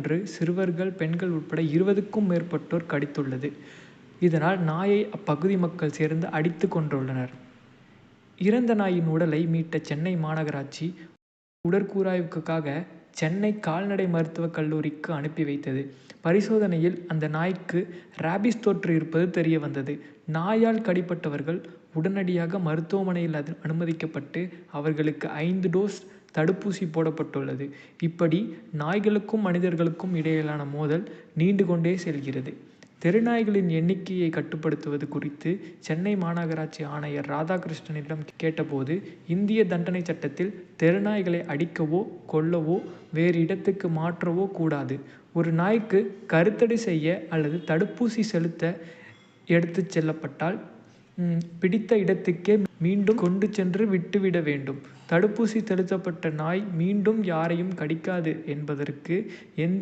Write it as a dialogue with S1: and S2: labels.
S1: ஒன்று சிறுவர்கள், பெண்கள் உட்பட 20க்கும் மேற்பட்டோர் கடித்துள்ளது. இதனால் நாயை அப்பகுதி மக்கள் சேர்ந்து அடித்து கொன்றுள்ளனர். இறந்த நாயின் உடலை மீட்ட சென்னை மாநகராட்சி உடற்கூறாய்வுக்காக சென்னை கால்நடை மருத்துவக் கல்லூரிக்கு அனுப்பி வைத்தது. பரிசோதனையில் அந்த நாய்க்கு ரேபிஸ் தொற்று இருப்பது தெரியவந்தது. நாயால் கடிபட்டவர்கள் உடனடியாக மருத்துவமனையில் அனுமதிக்கப்பட்டு அவர்களுக்கு 5 டோஸ் தடுப்பூசி போடப்பட்டுள்ளது. இப்படி நாய்களுக்கும் மனிதர்களுக்கும் இடையிலான மோதல் நீண்டு கொண்டே செல்கிறது. தெருநாய்களின் எண்ணிக்கையை கட்டுப்படுத்துவது குறித்து சென்னை மாநகராட்சி ஆணையர் ராதாகிருஷ்ணனிடம் கேட்டபோது, இந்திய தண்டனை சட்டத்தில் தெருநாய்களை அடிக்கவோ, கொல்லவோ, வேறு இடத்துக்கு மாற்றவோ கூடாது. ஒரு நாய்க்கு கருத்தடை செய்ய அல்லது தடுப்பூசி செலுத்த எடுத்துச் செல்லப்பட்டால் பிடித்த இடத்துக்கே மீண்டும் கொண்டு சென்று விட்டுவிட வேண்டும். தடுப்பூசி செலுத்தப்பட்ட நாய் மீண்டும் யாரையும் கடிக்காது என்பதற்கு எந்த